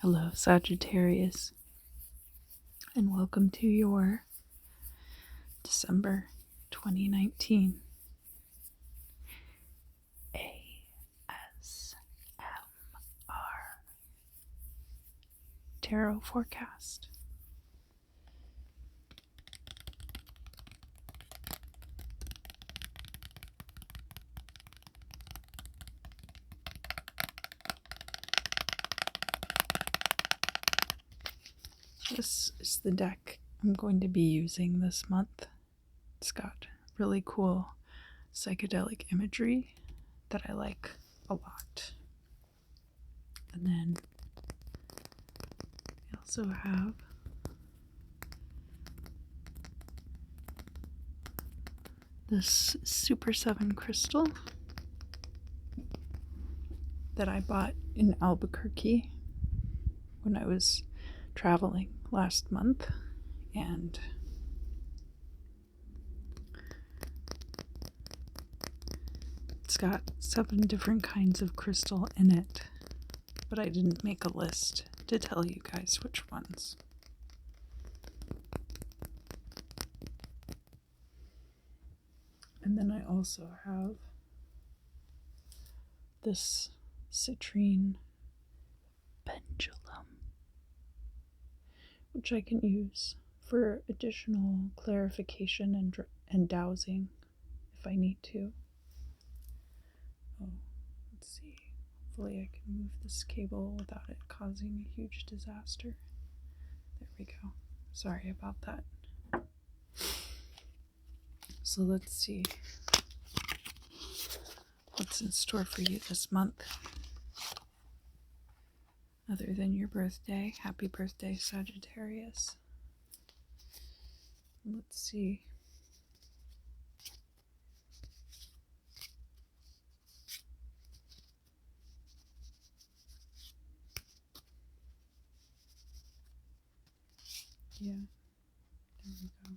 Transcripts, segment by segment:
Hello, Sagittarius, and welcome to your December 2019 ASMR Tarot Forecast. This is the deck I'm going to be using this month. It's got really cool psychedelic imagery that I like a lot. And then I also have this Super 7 crystal that I bought in Albuquerque when I was traveling last month, and it's got 7 different kinds of crystal in it, but I didn't make a list to tell you guys which ones. And then I also have this citrine pendulum, which I can use for additional clarification and dowsing if I need to. Oh, let's see. Hopefully I can move this cable without it causing a huge disaster. There we go. Sorry about that. So let's see what's in store for you this month. Other than your birthday. Happy birthday, Sagittarius. Let's see. Yeah, there we go.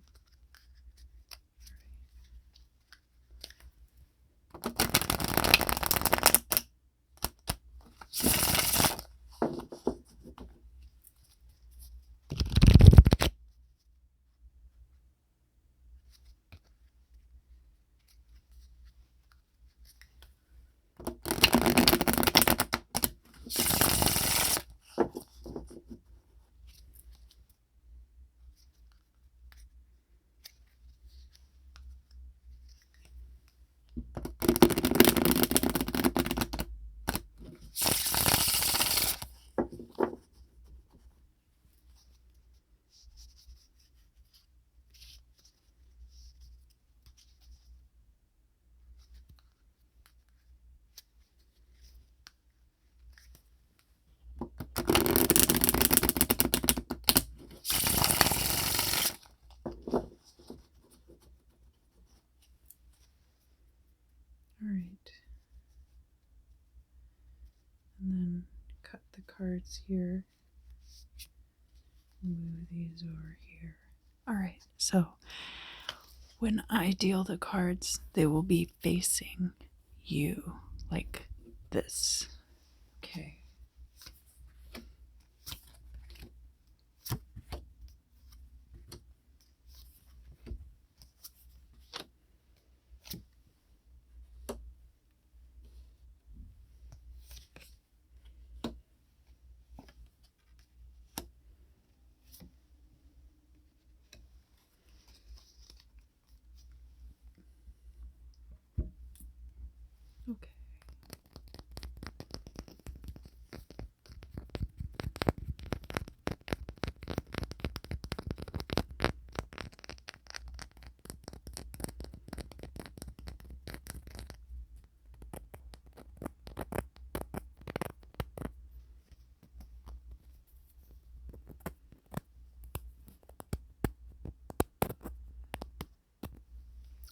Alright. And then cut the cards here. Move these over here. Alright, so when I deal the cards, they will be facing you like this. Okay. Okay.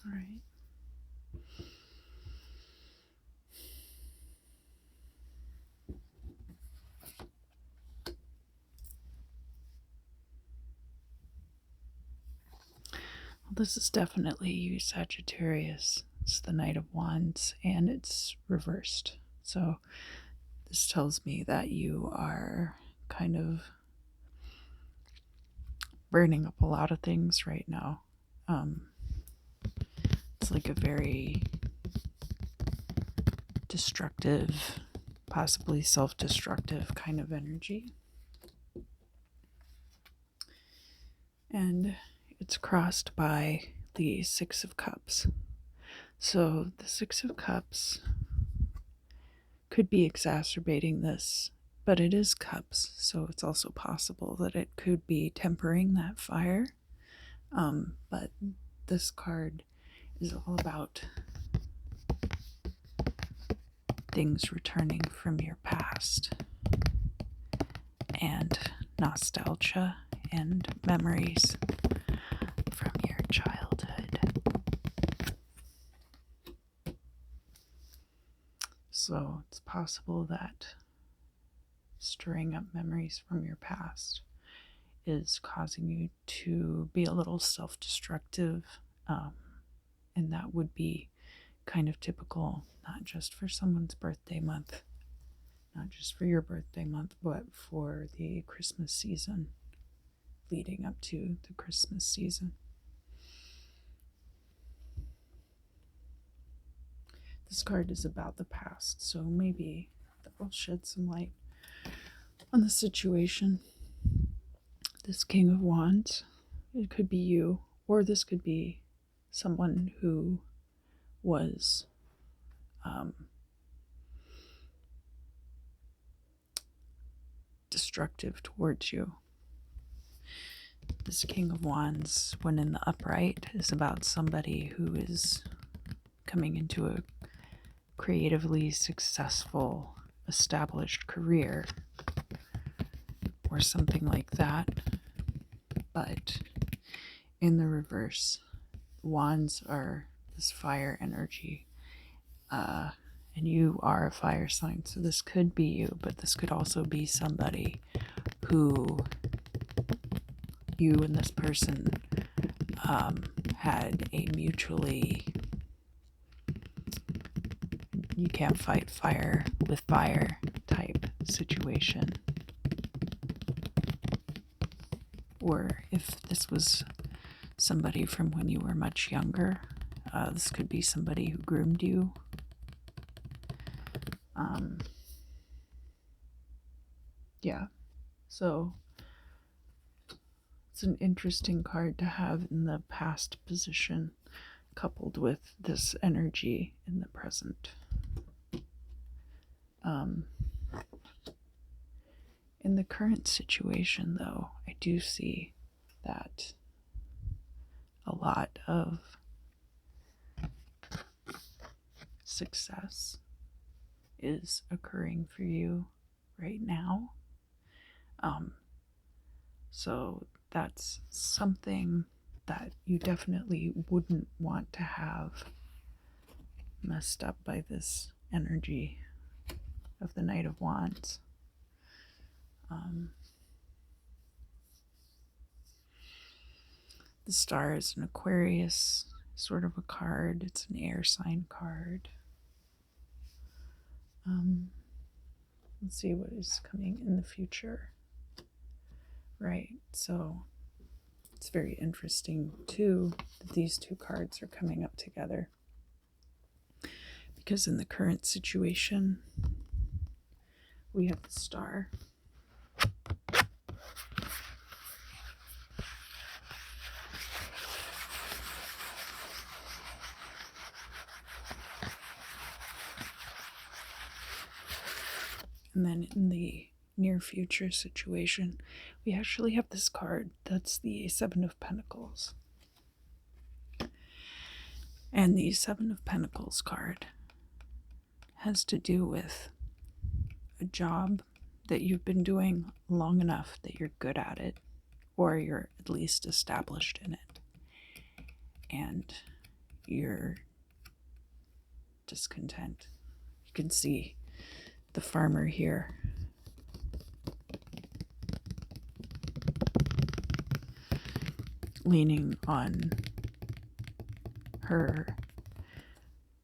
All right. Well, this is definitely you, Sagittarius. It's the Knight of Wands, and it's reversed. So this tells me that you are kind of burning up a lot of things right now. It's like a very destructive, possibly self-destructive kind of energy. And it's crossed by the Six of Cups. So the Six of Cups could be exacerbating this, but it is cups, so it's also possible that it could be tempering that fire. But this card is all about things returning from your past and nostalgia and memories from your childhood. So it's possible that stirring up memories from your past is causing you to be a little self-destructive, and that would be kind of typical, not just for someone's birthday month, not just for your birthday month, but for the Christmas season, leading up to the Christmas season. This card is about the past, so maybe that will shed some light on the situation. This King of Wands, it could be you, or this could be someone who was destructive towards you. This King of Wands, when in the upright, is about somebody who is coming into a creatively successful, established career or something like that. But in the reverse, wands are this fire energy, and you are a fire sign, so this could be you, but this could also be somebody who you and this person had a mutually, you can't fight fire with fire type situation. Or if this was somebody from when you were much younger, this could be somebody who groomed you. Yeah, so it's an interesting card to have in the past position, coupled with this energy in the present. In the current situation, though, I do see that a lot of success is occurring for you right now. So that's something that you definitely wouldn't want to have messed up by this energy of the Knight of Wands. The Star is an Aquarius sort of a card. It's an air sign card. Let's see what is coming in the future. Right, so it's very interesting too that these two cards are coming up together, because in the current situation we have the Star, and then in the near future situation we actually have this card that's the Seven of Pentacles. And the Seven of Pentacles card has to do with a job that you've been doing long enough that you're good at it, or you're at least established in it, and you're discontent. You can see the farmer here leaning on her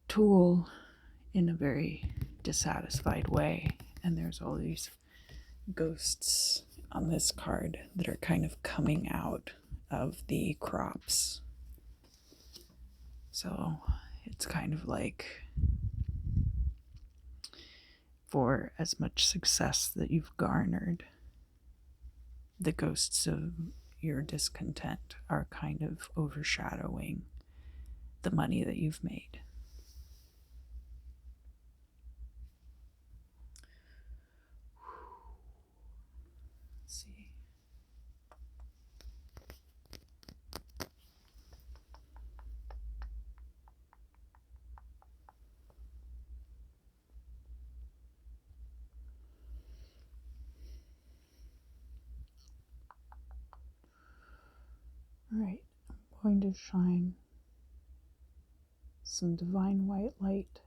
tool in a very dissatisfied way, and there's all these ghosts on this card that are kind of coming out of the crops. So it's kind of like, for as much success that you've garnered, the ghosts of your discontent are kind of overshadowing the money that you've made. Let's see. All right, I'm going to shine some divine white light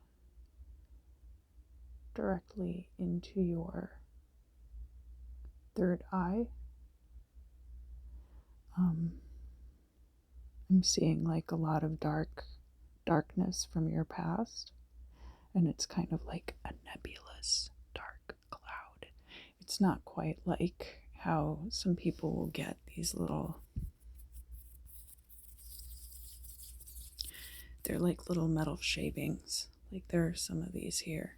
directly into your third eye. I'm seeing like a lot of darkness from your past, and it's kind of like a nebulous dark cloud. It's not quite like how some people will get these little, they're like little metal shavings. Like there are some of these here.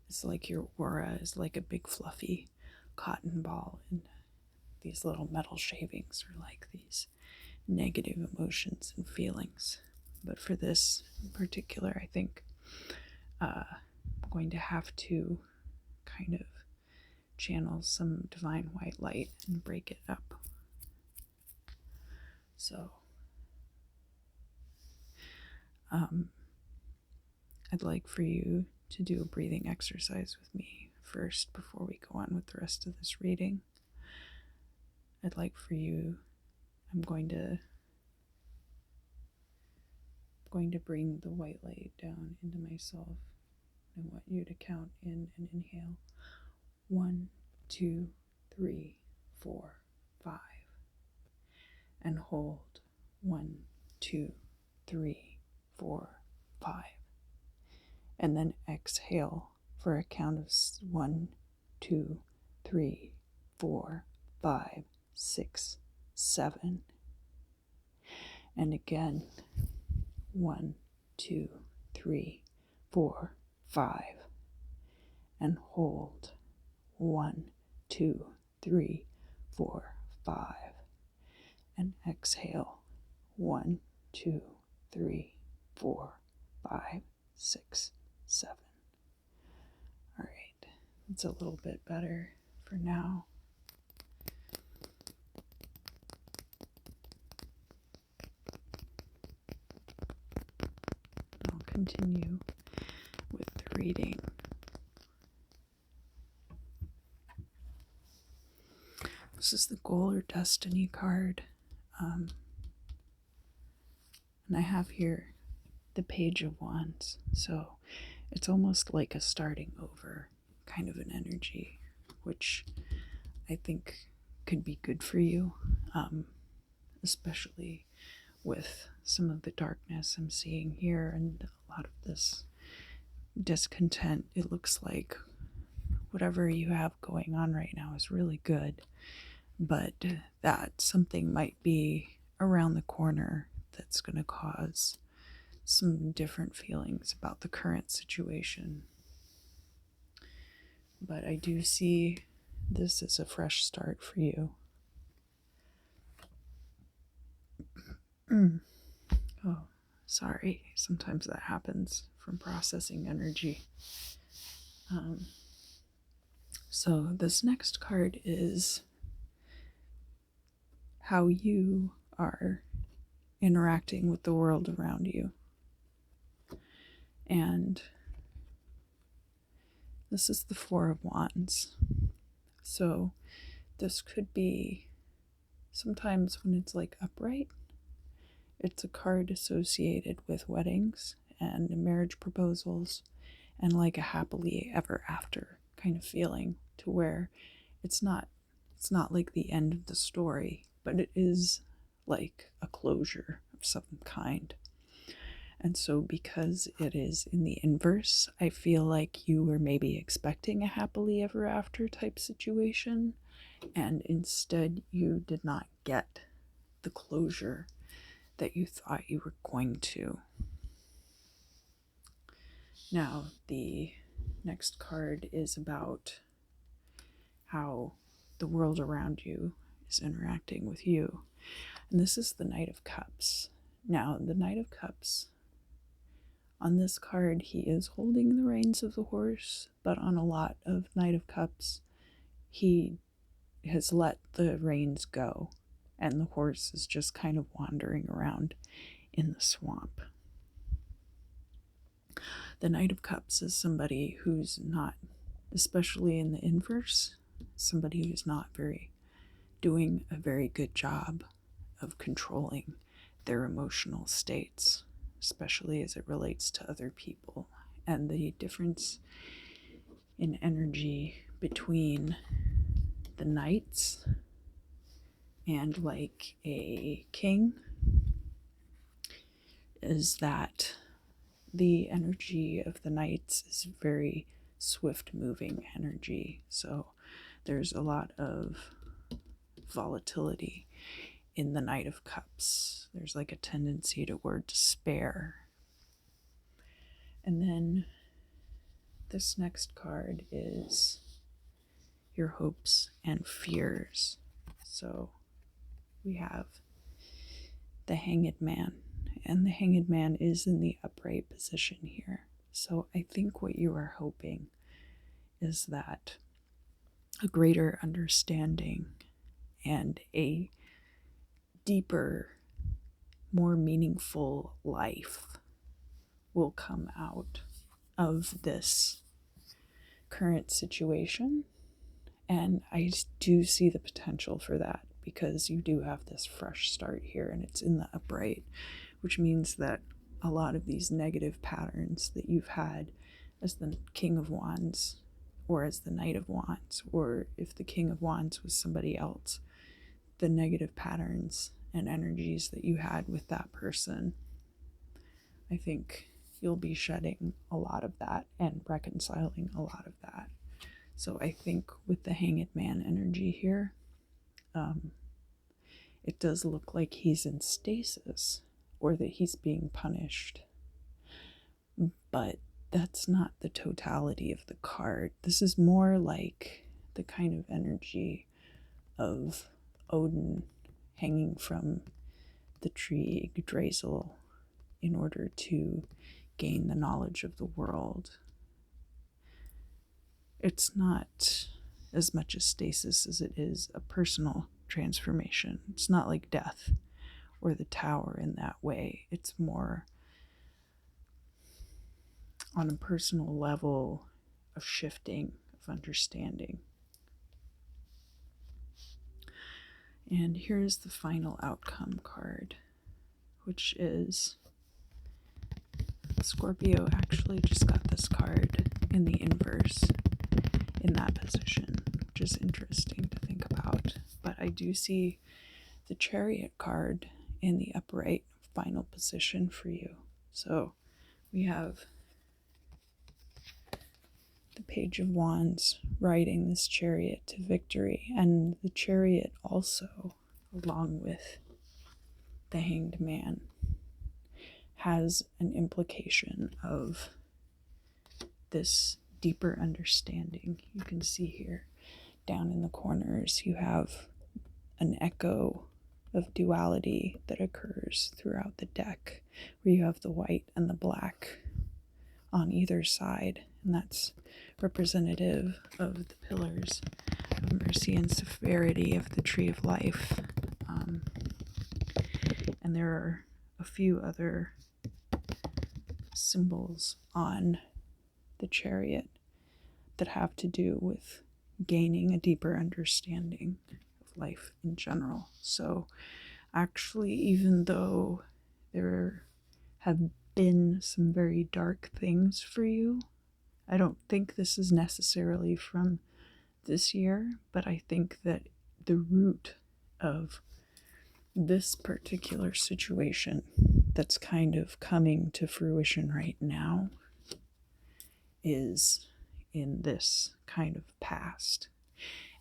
It's like your aura is like a big fluffy cotton ball, and these little metal shavings are like these negative emotions and feelings. But for this in particular, I think I'm going to have to kind of channel some divine white light and break it up. So I'd like for you to do a breathing exercise with me first before we go on with the rest of this reading. I'd like for you, I'm going to bring the white light down into myself. I want you to count in and inhale. 1, 2, 3, 4, 5. And hold. 1, 2, 3, 4, 5. And then exhale for a count of 1, 2, 3, 4, 5, 6, 7. And again, 1, 2, 3, 4, 5. And hold. 1, 2, 3, 4, 5. And exhale. 1, 2, 3, 4, 5, 6, 7. All right, it's a little bit better for now. I'll continue with the reading. This is the Goal or Destiny card. And I have here the Page of Wands. So it's almost like a starting over kind of an energy, which I think could be good for you, especially with some of the darkness I'm seeing here and a lot of this discontent. It looks like whatever you have going on right now is really good, but that something might be around the corner that's going to cause some different feelings about the current situation. But I do see this as a fresh start for you. Oh, sorry. Sometimes that happens from processing energy. So this next card is how you are interacting with the world around you. And this is the Four of Wands. So this could be sometimes when it's like upright, it's a card associated with weddings and marriage proposals and like a happily ever after kind of feeling, to where it's not like the end of the story, but it is like a closure of some kind. And so, because it is in the inverse, I feel like you were maybe expecting a happily ever after type situation, and instead you did not get the closure that you thought you were going to. Now, the next card is about how the world around you is interacting with you. And this is the Knight of Cups. Now, the Knight of Cups, on this card, he is holding the reins of the horse, but on a lot of Knight of Cups, he has let the reins go, and the horse is just kind of wandering around in the swamp. The Knight of Cups is somebody who's not, especially in the inverse, somebody who's not doing a very good job of controlling their emotional states, especially as it relates to other people. And the difference in energy between the knights and like a king is that the energy of the knights is very swift moving energy. So there's a lot of volatility in the Knight of Cups. There's like a tendency toward despair. And then this next card is your hopes and fears. So we have the Hanged Man, and the Hanged Man is in the upright position here. So I think what you are hoping is that a greater understanding and a deeper, more meaningful life will come out of this current situation. And I do see the potential for that, because you do have this fresh start here, and it's in the upright, which means that a lot of these negative patterns that you've had as the King of Wands, or as the Knight of Wands, or if the King of Wands was somebody else, the negative patterns and energies that you had with that person, I think you'll be shedding a lot of that and reconciling a lot of that. So I think with the Hanged Man energy here, it does look like he's in stasis, or that he's being punished. But that's not the totality of the card. This is more like the kind of energy of Odin hanging from the tree Yggdrasil in order to gain the knowledge of the world. It's not as much a stasis as it is a personal transformation. It's not like death or the tower in that way. It's more on a personal level of shifting, of understanding. And here's the final outcome card, which is Scorpio actually just got this card in the inverse in that position, which is interesting to think about. But I do see the Chariot card in the upright final position for you. So we have the Page of Wands riding this chariot to victory, and the Chariot also, along with the Hanged Man, has an implication of this deeper understanding. You can see here down in the corners you have an echo of duality that occurs throughout the deck, where you have the white and the black on either side, and that's representative of the pillars of mercy and severity of the Tree of Life. And there are a few other symbols on the Chariot that have to do with gaining a deeper understanding of life in general. So actually, even though there have been some very dark things for you, I don't think this is necessarily from this year, but I think that the root of this particular situation that's kind of coming to fruition right now is in this kind of past,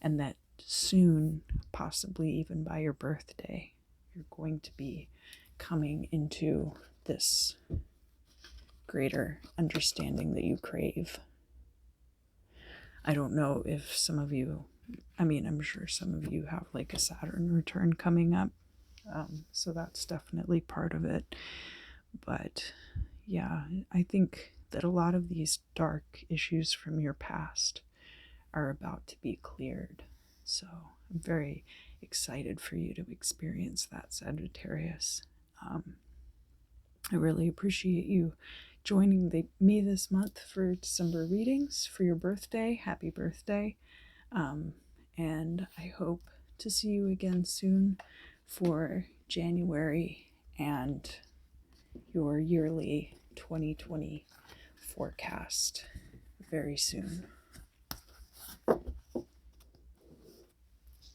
and that soon, possibly even by your birthday, you're going to be coming into this greater understanding that you crave. I don't know if some of you, I'm sure some of you have like a Saturn return coming up, so that's definitely part of it. But yeah, I think that a lot of these dark issues from your past are about to be cleared. So I'm very excited for you to experience that, Sagittarius. I really appreciate you joining me this month for December readings for your birthday. Happy birthday. And I hope to see you again soon for January and your yearly 2020 forecast very soon.